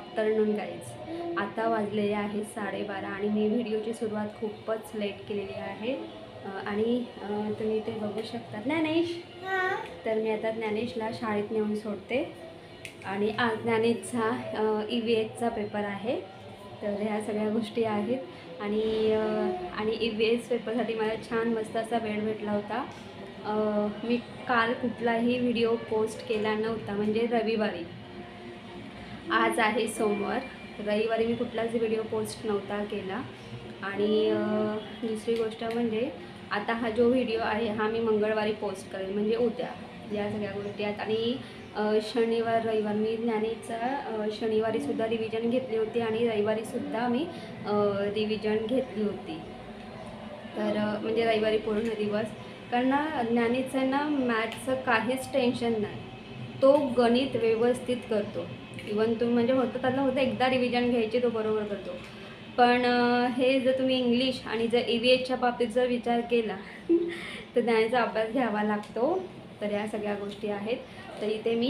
Afternoon guys. आता वाजलेले आहेत 12:30 आणि मी व्हिडिओची सुरुवात खूपच लेट केलेली आहे. आणि तुम्ही ते बघू शकता ज्ञानेश. तर मी आता ज्ञानेशला शाळेत नेऊन सोडते आणि आज ज्ञानेशचा EVSचा पेपर आहे. तर ह्या सगळ्या गोष्टी आहेत आणि EVS पेपरसाठी मला छान मस्त असा वेळ भेटला होता. मी काल कुठलाही व्हिडिओ पोस्ट केला नव्हता, म्हणजे रविवारी. आज आहे सोमवार, रविवारी मी कुठलाच व्हिडिओ पोस्ट नव्हता केला. आणि दुसरी गोष्ट म्हणजे आता हा जो व्हिडिओ आहे हा मी मंगळवारी पोस्ट करेन, म्हणजे उद्या. या सगळ्या गोष्टी आहेत. आणि शनिवार रविवार मी ज्ञानेचा शनिवारीसुद्धा रिव्हिजन घेतली होती आणि रविवारीसुद्धा मी रिव्हिजन घेतली होती. तर म्हणजे रविवारी पूर्ण दिवस. कारण ज्ञानेचं ना मॅथ्सचं काहीच टेन्शन नाही, तो गणित व्यवस्थित करतो. इवन तुम्ही म्हणजे त्याला होतं एकदा रिव्हिजन घ्यायची, तो बरोबर करतो. पण हे जर तुम्ही इंग्लिश आणि जर EVSच्या बाबतीत जर विचार केला तर ज्ञानेचा अभ्यास घ्यावा लागतो. तर या सगळ्या गोष्टी आहेत. तर इथे मी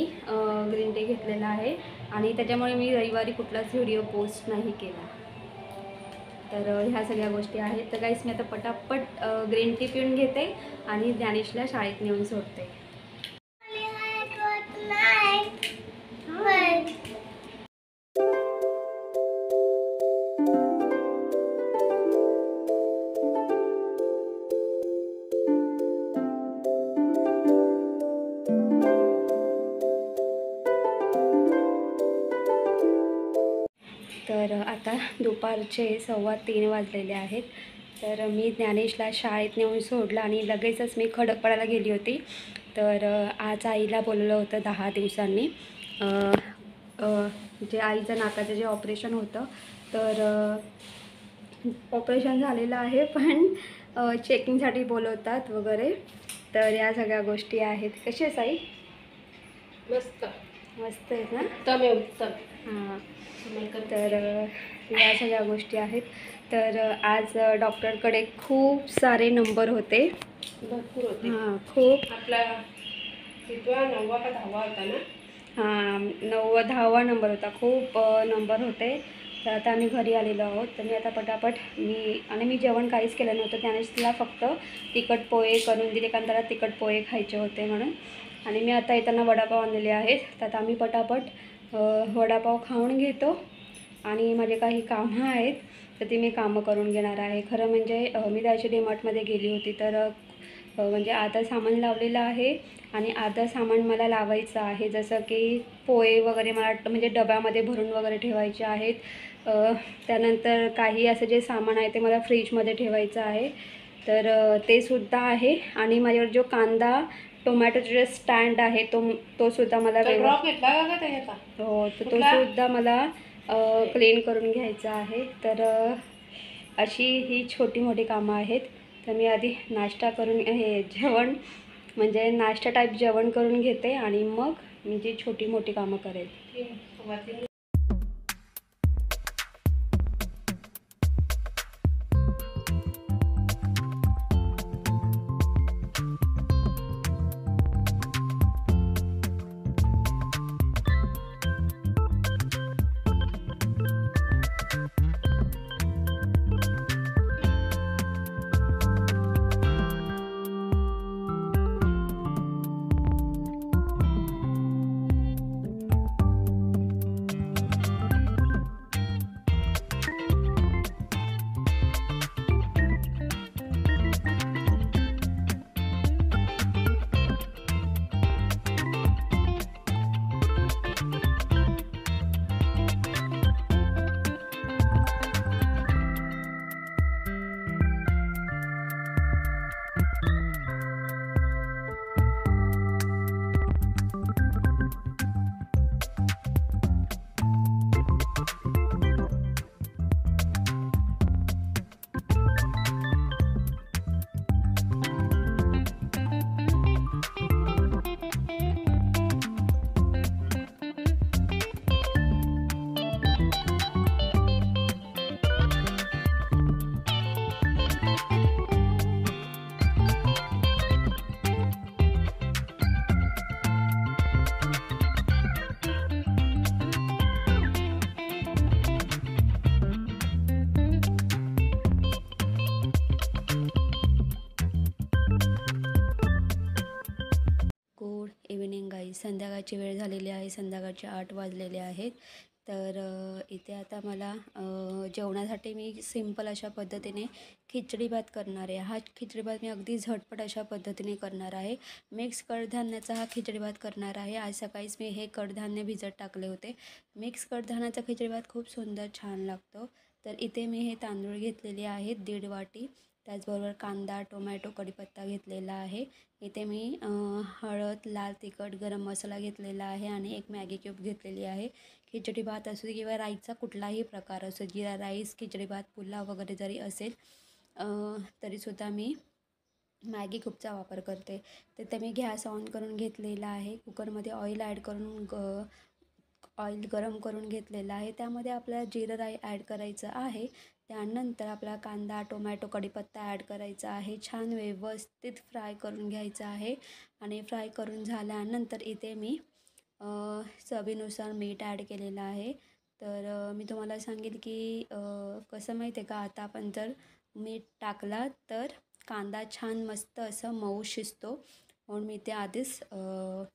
ग्रीन टी घेतलेला आहे आणि त्याच्यामुळे मी रविवारी कुठलाच व्हिडिओ पोस्ट नाही केला. तर ह्या सगळ्या गोष्टी आहेत. तर गाईस मी आता पटापट ग्रीन टी पिऊन घेते आणि ज्ञानेशला शाळेत नेऊन सोडते. तर आता दुपारचे 2:15 वाजलेले आहेत. तर मी ज्ञानेशला शाळेत नेऊन सोडलं आणि लगेचच मी खडकपाड्याला गेली होती. तर आज आईला बोलवलं होतं 10 दिवसांनी. जे आईचं नाकाचं जे ऑपरेशन होतं, तर ऑपरेशन झालेलं आहे, पण चेकिंगसाठी बोलवतात वगैरे. तर या सगळ्या गोष्टी आहेत. कशी आहे आई? मस्त मस्त आहेत ना? हां. तर या सगळ्या गोष्टी आहेत. तर आज डॉक्टरकडे खूप सारे नंबर होते, भरपूर होते. हां खूप. आपला 9वा का 10वा होता ना? हां 9वा 10वा नंबर होता. खूप नंबर होते. तर आता आम्ही घरी आलेलो आहोत. तर मी आता पटापट मी जेवण काहीच केलं नव्हतं. त्यानेच तिला फक्त तिखट पोहे करून दिले, कारण त्याला तिखट पोहे खायचे होते म्हणून. आणि मी आता येताना वडापाव आणलेले आहेत. तर आता आम्ही पटापट वडापाव खाऊन घेतो आणि माझे काही कामं आहेत तर ती मी कामं करून घेणार आहे. खरं म्हणजे मी त्याची DMartमध्ये गेली होती. तर म्हणजे आता सामान लावलेलं आहे आणि आता सामान मला लावायचं आहे. जसं की पोहे वगैरे मला म्हणजे डब्यामध्ये भरून वगैरे ठेवायचे आहेत. त्यानंतर काही असं जे सामान आहे ते मला फ्रीजमध्ये ठेवायचं आहे. तर ते सुद्धा आहे. आणि माझ्यावर जो कांदा टोमॅटोचा जे स्टँड आहे तो सुद्धा मला हो, तर तो सुद्धा मला क्लीन करून घ्यायचा आहे. तर अशी ही छोटी मोठी कामं आहेत. तर मी आधी नाश्ता करून जेवण म्हणजे नाश्ता टाईप जेवण करून घेते आणि मग मी जी छोटी मोठी कामं करेल. Morning guys. संध्याकाळची वेळ झालेली आहे. संध्याकाळचे 8 वाजलेले आहेत. तर इथे आता मला जेवणासाठी मी सिंपल अशा पद्धतीने खिचडी भात करणार आहे. हा खिचडी भात मी अगदी झटपट अशा पद्धतीने करणार आहे. मिक्स कडधान्याचा हा खिचडी भात करणार आहे. आज सकाळीच मी हे कडधान्य भिजत टाकले होते. मिक्स कडधान्याचा खिचडी भात खूप सुंदर छान लागतो. तर इथे मी हे तांदूळ घेतलेले आहेत 1.5 वाटी. त्याचबरोबर कांदा, टोमॅटो, कढीपत्ता घेतलेला आहे. इथे मी हळद, लाल तिखट, गरम मसाला घेतलेला आहे आणि एक मॅगी क्यूब घेतलेली आहे. खिचडी भात असू दे किंवा राईसचा कुठलाही प्रकार असो, जिरा राईस, खिचडी भात, पुलाव वगैरे जरी असेल तरीसुद्धा मी मॅगी क्यूबचा वापर करते. तर ते मी गॅस ऑन करून घेतलेला आहे. कुकरमध्ये ऑइल ॲड करून ऑइल गरम करून घेतलेलं आहे. त्यामध्ये आपल्याला जिरं राई ॲड करायचं आहे. त्यानंतर आपला कांदा, टोमॅटो, कढीपत्ता ॲड करायचा आहे. छान व्यवस्थित फ्राय करून घ्यायचं आहे आणि फ्राय करून झाल्यानंतर इथे मी चवीनुसार मीठ ॲड केलेलं आहे. तर मी तुम्हाला सांगेल की कसं माहीत आहे का, आता आपण जर मीठ टाकला तर कांदा छान मस्त असं मऊ शिजतो, म्हणून मी ते आधीच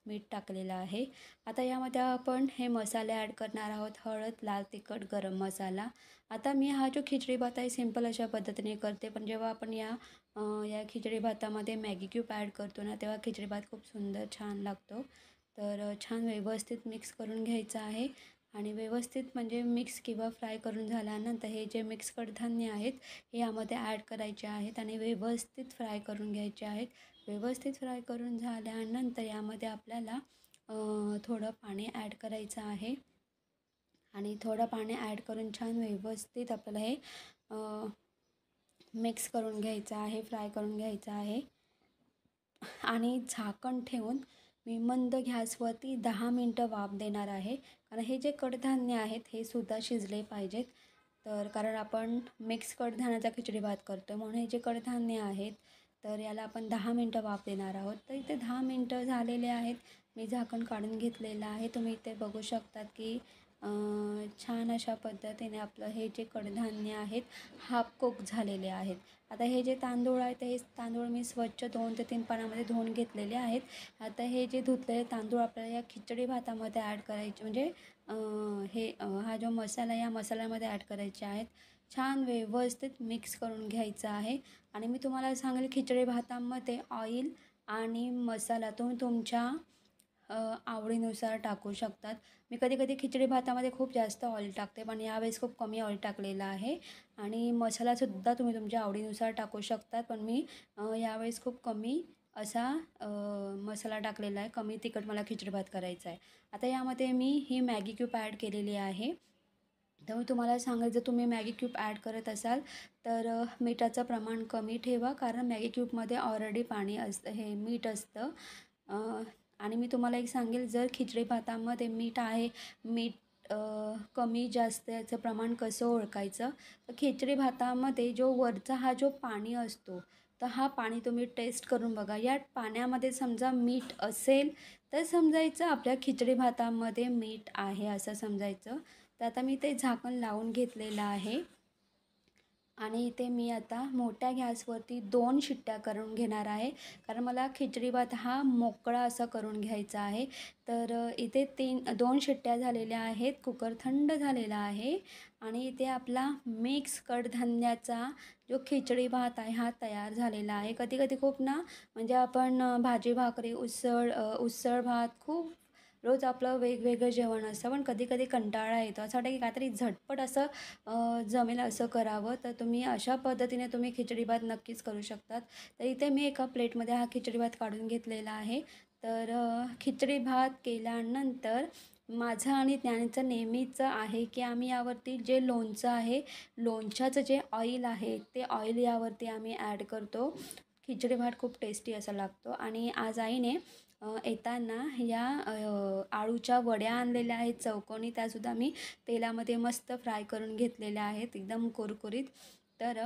मीठ टाकलेलं आहे. आता यामध्ये आपण हे मसाले ॲड करणार आहोत. हळद, लाल तिखट, गरम मसाला. आता मी हा जो खिचडी भात आहे सिंपल अशा पद्धतीने करते, पण जेव्हा आपण या खिचडी भातामध्ये मॅगी क्यूब ॲड करतो ना, तेव्हा खिचडी भात खूप सुंदर छान लागतो. तर छान व्यवस्थित मिक्स करून घ्यायचं आहे आणि व्यवस्थित म्हणजे मिक्स किंवा फ्राय करून झाल्यानंतर हे जे मिक्स कडधान्य आहेत हे यामध्ये ॲड करायचे आहेत आणि व्यवस्थित फ्राय करून घ्यायचे आहेत. व्यवस्थित फ्राय करून झाल्यानंतर यामध्ये आपल्याला थोडं पाणी ॲड करायचं आहे आणि थोडं पाणी ॲड करून छान व्यवस्थित आपल्याला हे मिक्स करून घ्यायचं आहे, फ्राय करून घ्यायचं आहे आणि झाकण ठेवून मी मंद गॅसवरती 10 मिनटं वाफ देणार आहे. कारण हे जे कडधान्य आहेत हे सुद्धा शिजले पाहिजेत. तर कारण आपण मिक्स कडधान्याचा खिचडी भात करतो आहे, म्हणून हे जे कडधान्य आहेत तर याला आपण 10 मिनटं वाफ देणार आहोत. तर इथे 10 मिनटं झालेले आहेत. मी झाकण काढून घेतलेलं आहे. तुम्ही इथे बघू शकतात की छान अशा पद्धतीने आपलं हे जे कडधान्य आहेत हाफ कुक झालेले आहेत. आता हे जे तांदूळ आहेत हे तांदूळ मी स्वच्छ 2 ते 3 पाण्यामध्ये धुवून घेतलेले आहेत. आता हे जे धुतलेले तांदूळ आपल्याला या खिचडी भातामध्ये ॲड करायचे, म्हणजे हा जो मसाला या मसाल्यामध्ये ॲड करायचे आहेत. छान व्यवस्थित मिक्स करून घ्यायचं आहे आणि मी तुम्हाला सांगेल खिचडी भातामध्ये ऑइल आणि मसाला तुम्ही तुमच्या आवडीनुसार टाकू शकतात. मी कधी खिचडी भातामध्ये खूप जास्त ऑइल टाकते, पण यावेळेस खूप कमी ऑइल टाकलेलं आहे आणि मसालासुद्धा तुम्ही तुमच्या आवडीनुसार टाकू शकतात. पण मी यावेळेस खूप कमी असा मसाला टाकलेला आहे. कमी तिखट मला खिचडी भात करायचा आहे. आता यामध्ये मी ही मॅगी क्यूब ॲड केलेली आहे. तर मी तुम्हाला सांगेल, जर तुम्ही मॅगी क्यूब ॲड करत असाल तर मिठाचं प्रमाण कमी ठेवा, कारण मॅगी क्यूबमध्ये ऑलरेडी पाणी असतं, हे मीठ असतं. आणि मी तुम्हाला एक सांगेल, जर खिचडी भातामध्ये मीठ आहे, मीठ कमी जास्त याचं प्रमाण कसं ओळखायचं, तर खिचडी भातामध्ये जो वरचा हा जो पाणी असतो तर हा पाणी तुम्ही टेस्ट करून बघा. या पाण्यामध्ये समजा मीठ असेल तर समजायचं आपल्या खिचडी भातामध्ये मीठ आहे असं समजायचं. तर आता मी ते झाकण लावून घेतलेलं आहे आणि इथे मी आता मोठ्या गॅसवरती 2 शिट्ट्या करून घेणार आहे, कारण मला खिचडी भात हा मोकळा असा करून घ्यायचा आहे. तर इथे 2 शिट्ट्या झालेल्या आहेत. कुकर थंड झालेला आहे आणि इथे आपला मिक्स कडधान्याचा जो खिचडी भात आहे हा तयार झालेला आहे. कधी खूप ना, म्हणजे आपण भाजी भाकरी, उसळ भात खूप रोज आपलं वेगवेगळं जेवण असतं, पण कधी कंटाळा येतो. असं वाटतं की काहीतरी झटपट असं जमेल असं करावं. तर तुम्ही अशा पद्धतीने तुम्ही खिचडी भात नक्कीच करू शकतात. तर इथे मी एका प्लेटमध्ये हा खिचडी भात काढून घेतलेला आहे. तर खिचडी भात केल्यानंतर माझं आणि ज्ञानीचं नेहमीचं आहे की आम्ही यावरती जे लोणचं आहे, लोणच्याचं जे ऑइल आहे ते ऑइल यावरती आम्ही ॲड करतो. खिचडी भात खूप टेस्टी असा लागतो. आणि आज आईने येताना या आळूच्या वड्या आणलेल्या आहेत चौकोनी, त्यासुद्धा मी तेलामध्ये मस्त फ्राय करून घेतलेल्या आहेत एकदम कुरकुरीत. तर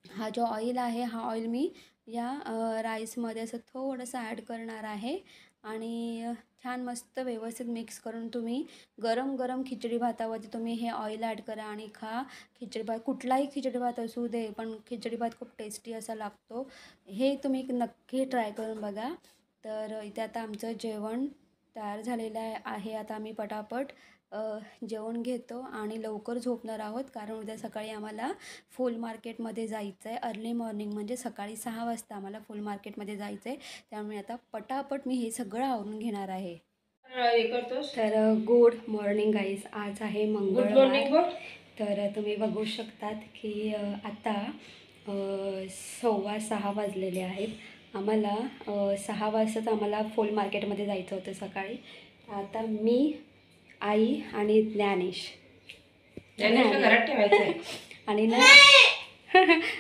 हा जो ऑइल आहे हा ऑइल मी या राईसमध्ये असं थोडंसं ॲड करणार आहे आणि छान मस्त व्यवस्थित मिक्स करून तुम्ही गरम खिचडी भातावरती तुम्ही हे ऑइल ॲड करा आणि खा. खिचडी भात कुठलाही खिचडी भात असू दे, पण खिचडी भात खूप टेस्टी असा लागतो. हे तुम्ही नक्की ट्राय करून बघा. तर इथे आता आमचं जेवण तयार झालेलं आहे. आता आम्ही पटापट जेवण घेतो आणि लवकर झोपणार आहोत, कारण उद्या सकाळी आम्हाला फुल मार्केटमध्ये जायचं आहे. अर्ली मॉर्निंग म्हणजे सकाळी 6 वाजता आम्हाला फुल मार्केटमध्ये जायचं आहे. त्यामुळे आता पटापट मी हे सगळं आवरून घेणार आहे. हे करतोस. तर गुड मॉर्निंग गाईज. आज आहे गुड मंगळवार. मॉर्निंग बोल. तर तुम्ही बघू शकतात की आता 6:15 वाजलेले आहेत. आम्हाला 6 वाजताच आम्हाला फुल मार्केटमध्ये जायचं होतं सकाळी. आता मी, आई आणि ज्ञानेश घरात ठेवायचं आहे. आणि ना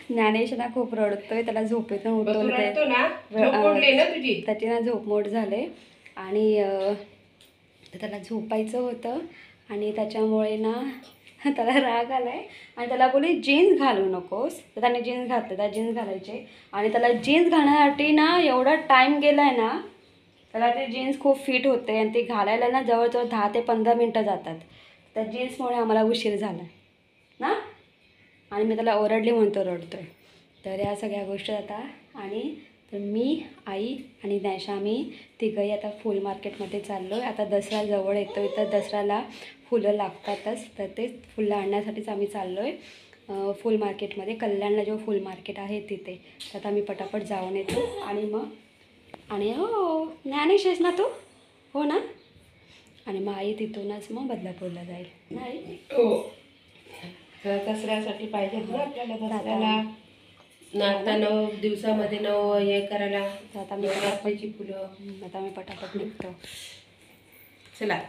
ज्ञानेश ना खूप रडतोय, त्याला झोपेतून तू उठवलं रडतो ना, झोप मोडली ना तुझी. त्याची ना झोपमोड झाले आणि त्याला झोपायचं होतं आणि त्याच्यामुळे ना त्याला राग आला आहे आणि त्याला बोलली जीन्स घालू नकोस. तर त्याने जीन्स घातलं, त्या जीन्स घालायचे आणि त्याला जीन्स घालण्यासाठी ना एवढा टाईम गेला आहे ना. त्याला ते जीन्स खूप फिट होते आणि ते घालायला ना जवळजवळ 10 ते 15 मिनटं जातात. त्या जीन्समुळे आम्हाला उशीर झाला ना आणि मी त्याला ओरडली म्हणतो रडतोय. तर या सगळ्या गोष्टी आता आणि तर मी, आई आणि ज्ञानेश आम्ही तिघंही आता फुल मार्केटमध्ये चाललो आहे. आता दसरा जवळ येतो आहे, तर दसऱ्याला फुलं लागतातच, तर ते फुलं आणण्यासाठीच आम्ही चाललो आहे फुल मार्केटमध्ये. कल्याणला जो फुल मार्केट आहे तिथे. तर आता आम्ही पटापट जाऊन येतो आणि मग आणि हो ज्ञानेश आहेस ना तू, हो ना. आणि मग आई तिथूनच मग बदलापूरला जाईल नाही. हो, दसऱ्यासाठी पाहिजे ना आपल्याला. दसऱ्याला आता 9 दिवसामध्ये 9 हे करायला. आता मी नवरात्रीची फुलं. आता मी पटापट निघतो. चला.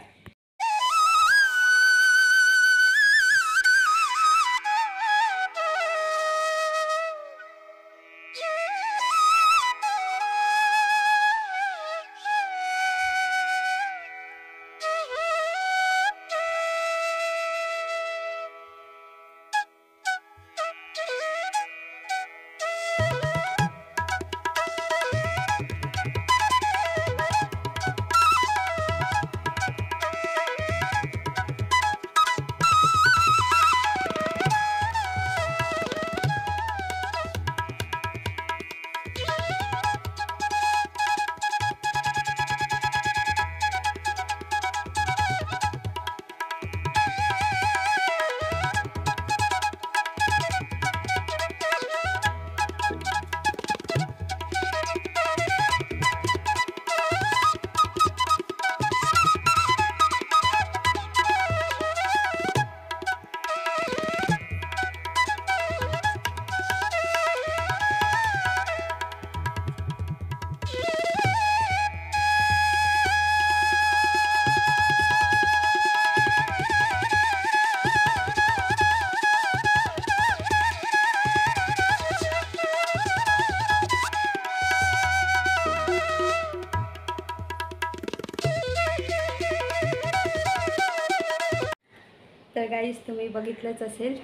तर गाईज तुम्ही बघितलंच असेल,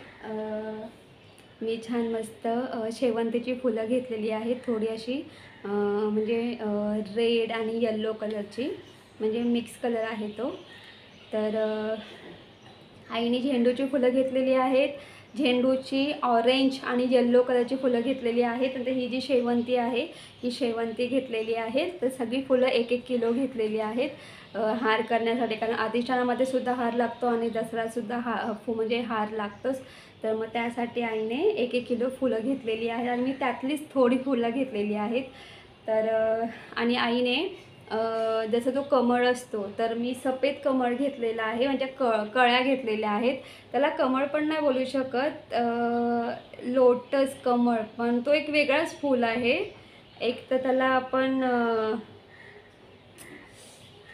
मी छान मस्त शेवंतीची फुलं घेतलेली आहेत. थोडी अशी म्हणजे रेड आणि येल्लो कलरची, म्हणजे मिक्स कलर आहे तो. तर आईने झेंडूची फुलं घेतलेली आहेत. झेंडूची ऑरेंज आणि येल्लो कलरची फुलं घेतलेली आहेत. नंतर ही जी शेवंती आहे ही शेवंती घेतलेली आहे. तर सगळी फुलं 1-1 किलो घेतलेली आहेत हार करण्यासाठी, कारण अधिष्ठानामध्ये सुद्धा हार लागतो आणि दसऱ्यासुद्धा म्हणजे हार लागतोच. तर मग त्यासाठी आईने 1-1 किलो फुलं घेतलेली आहेत आणि मी त्यातलीच थोडी फुलं घेतलेली आहेत. तर आणि आईने जसं तो कमळ असतो, तर मी सफेद कमळ घेतलेला आहे, म्हणजे कळ्या घेतलेल्या आहेत. त्याला कमळ पण नाही बोलू शकत, लोटस कमळ, पण तो एक वेगळाच फूल आहे. एक तर त्याला आपण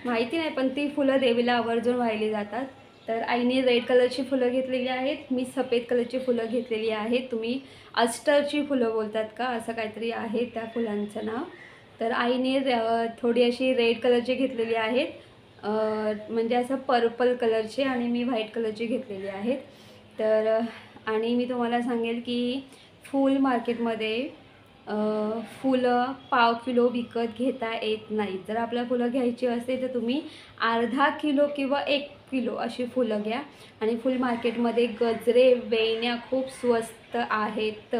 माहिती नाही, पण ती फुलं देवीला आवर्जून वाहिली जातात. तर आईने रेड कलरची फुलं घेतलेली आहेत, मी सफेद कलरची फुलं घेतलेली आहेत. तुम्ही अस्टरची फुलं बोलतात का, असं काहीतरी आहे त्या फुलांचं नाव. तर आईने थोडी अशी रेड कलरची घेतलेली आहेत, म्हणजे असं पर्पल कलरची, आणि मी व्हाईट कलरची घेतलेली आहेत. तर आणि मी तुम्हाला सांगेल की फूल मार्केटमध्ये फुलं पाव किलो विकत घेता येत नाही. जर आपल्याला फुलं घ्यायची असेल तर तुम्ही अर्धा किलो किंवा 1 किलो अशी फुलं घ्या. आणि फुल मार्केटमध्ये गजरे, वेण्या खूप स्वस्त आहेत.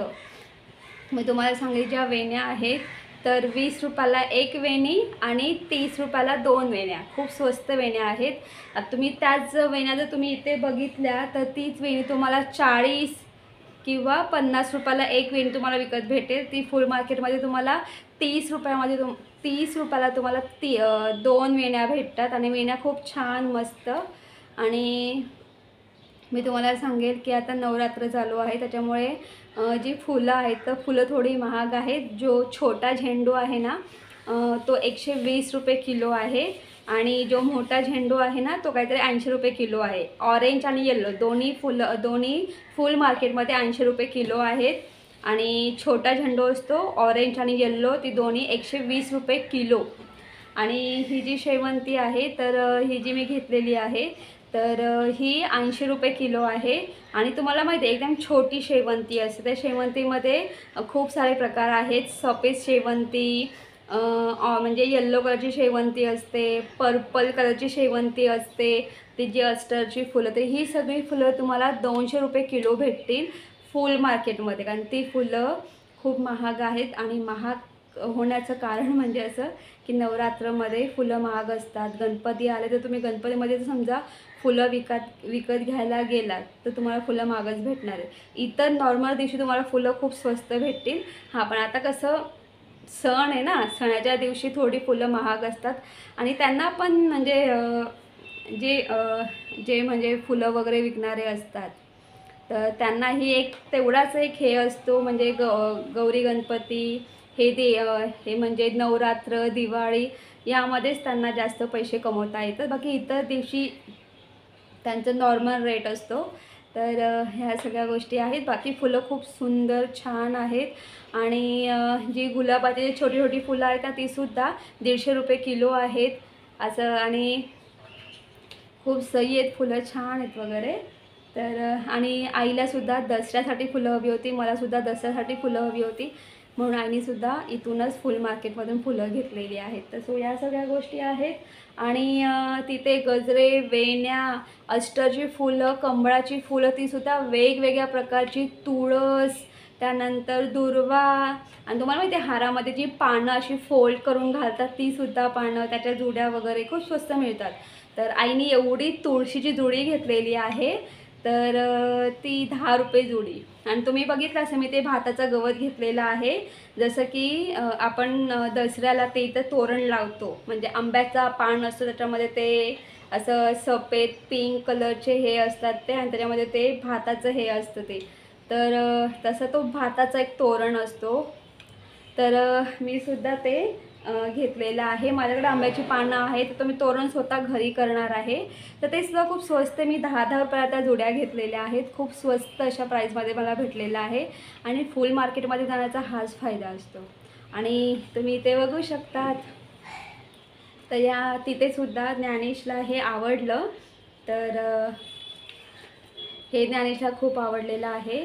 मी तुम्हाला सांगेल ज्या वेण्या आहेत तर 20 रुपयाला एक वेणी आणि 30 रुपयाला 2 वेण्या. खूप स्वस्त वेण्या आहेत. आता तुम्ही त्याच वेण्या जर तुम्ही इथे बघितल्या तर तीच वेणी तुम्हाला 40 किंवा 50 रुपयाला एक वेणी तुम्हाला विकत भेटेल. ती फुल मार्केटमध्ये तुम्हाला 30 रुपयामध्ये 30 रुपयाला तुम्हाला 2 वेण्या भेटतात आणि वेण्या खूप छान मस्त. आणि मी तुम्हाला सांगेल की आता नवरात्र चालू आहे त्याच्यामुळे जी फुलं आहेत तर फुलं थोडी महाग आहेत. जो छोटा झेंडू आहे ना तो 120 रुपये किलो आहे आणि जो मोठा झेंडू आहे ना तो काहीतरी 80 रुपये किलो आहे. ऑरेंज आणि येल्लो दोन्ही फुल मार्केटमध्ये 80 रुपये किलो आहेत. आणि छोटा झेंडू असतो ऑरेंज आणि येल्लो ती दोन्ही 120 रुपये किलो. आणि ही जी शेवंती आहे तर ही जी मी घेतलेली आहे तर ही 80 रुपये किलो आहे. आणि तुम्हाला माहिती आहे एकदम छोटी शेवंती असते. त्या शेवंतीमध्ये खूप सारे प्रकार आहेत. सफेद शेवंती म्हणजे येल्लो कलरची शेवंती असते, पर्पल कलरची शेवंती असते, ती जी अस्टरची फुलं. तर ही सगळी फुलं तुम्हाला 200 रुपये किलो भेटतील फुल मार्केटमध्ये. कारण ती फुलं खूप महाग आहेत. आणि महाग होण्याचं कारण म्हणजे असं की नवरात्रमध्ये फुलं महाग असतात. गणपती आले तर तुम्ही गणपतीमध्ये समजा फुलं विकत घ्यायला गेलात तर तुम्हाला फुलं महागच भेटणार आहे. इतर नॉर्मल दिवशी तुम्हाला फुलं खूप स्वस्त भेटतील. हां, पण आता कसं सण आहे ना, सणाच्या दिवशी थोडी फुलं महाग असतात. आणि त्यांना पण म्हणजे जे म्हणजे फुलं वगैरे विकणारे असतात तर त्यांनाही एक तेवढाच एक हे असतो म्हणजे गौरी गणपती हे म्हणजे नवरात्र दिवाळी यामध्येच त्यांना जास्त पैसे कमवता येतात. बाकी इतर दिवशी त्यांचं नॉर्मल रेट असतो. तर ह्या सगळ्या गोष्टी आहेत. बाकी फुलं खूप सुंदर छान आहेत. आणि जी गुलाबाची छोटी छोटी फुलं आहेत ना तीसुद्धा 150 रुपये किलो आहेत असं. आणि खूप सही आहेत फुलं, छान आहेत वगैरे. तर आणि आईलासुद्धा दसऱ्यासाठी फुलं हवी होती, मलासुद्धा दसऱ्यासाठी फुलं हवी होती म्हणून आईनीसुद्धा इथूनच फुल मार्केटमधून फुलं घेतलेली आहेत. तर सो या सगळ्या गोष्टी आहेत. आणि तिथे गजरे, वेण्या, अष्टरची फुलं, कमळाची फुलं तीसुद्धा वेगवेगळ्या प्रकारची, तुळस, त्यानंतर दुर्वा. आणि तुम्हाला माहिती आहे हारामध्ये जी पानं अशी फोल्ड करून घालतात तीसुद्धा पानं, त्याच्या जुड्या वगैरे खूप स्वस्त मिळतात. तर आईने एवढी तुळशीची जुडी घेतलेली आहे तर ती 10 रुपये जुडी. आणि तुम्ही बघितलं असेल मी ते भाताचं गवत घेतलेलं आहे. जसं की आपण दसऱ्याला ते इथं तोरण लावतो म्हणजे आंब्याचा पान असतो त्याच्यामध्ये ते असं सफेद पिंक कलरचे हे असतात ते आणि त्याच्यामध्ये ते भाताचं हे असतं ते. तर तसं तो भाताचा एक तोरण असतो. तर मी सुद्धा ते घेतलेलं आहे. माझ्याकडे आंब्याची पानं आहेत तर मी तोरण स्वतः घरी करणार आहे. तर ते सुद्धा खूप स्वस्त, मी 10-10 रुपयाला त्या जुड्या घेतलेल्या आहेत. खूप स्वस्त अशा प्राईसमध्ये मला भेटलेलं आहे. आणि फुल मार्केटमध्ये जाण्याचा हाच फायदा असतो. आणि तुम्ही इथे बघू शकतात तर तिथेसुद्धा ज्ञानेशला हे आवडलं. तर हे ज्ञानेशला खूप आवडलेलं आहे.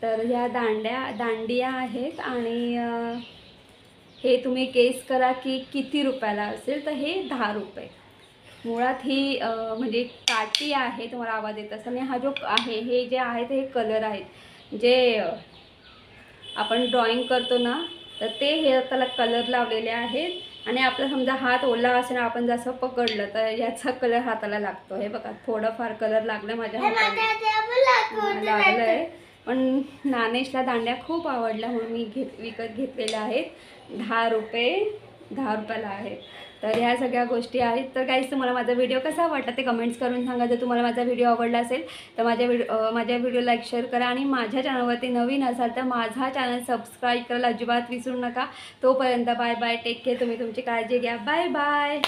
तर ह्या दांडिया आहेत. आणि हे तुम्ही गेस करा की किती रुपयाला असेल. तर हे 10 रुपये. मुळात ही म्हणजे काठी आहे, तुम्हाला आवाज येत असेल. आणि हा जो आहे हे जे आहे ते हे कलर आहेत जे आपण ड्रॉइंग करतो ना तर ते हे त्याला कलर लावलेले आहेत. आणि आपला समजा हात ओला असेल आपण जसं पकडलं तर याचा कलर हाताला लागतो. हे बघा थोडंफार कलर लागलं माझ्या हाताला, लागलं आहे. पण ज्ञानेशला दांड्या खूप आवडल्या म्हणून मी विकत घेतलेल्या आहेत. 10 रुपयाला आहेत. तर ह्या सगळ्या गोष्टी आहेत. तर काहीच तुम्हाला माझा व्हिडिओ कसा वाटला ते कमेंट्स करून सांगा. जर तुम्हाला माझा व्हिडिओ आवडला असेल तर माझ्या व्हिडिओ लाईक शेअर करा. आणि माझ्या चॅनलवरती नवीन असाल तर माझा चॅनल सबस्क्राईब करायला अजिबात विसरू नका. तोपर्यंत बाय बाय, टेक केअर. तुम्ही तुमची काळजी घ्या. Bye bye.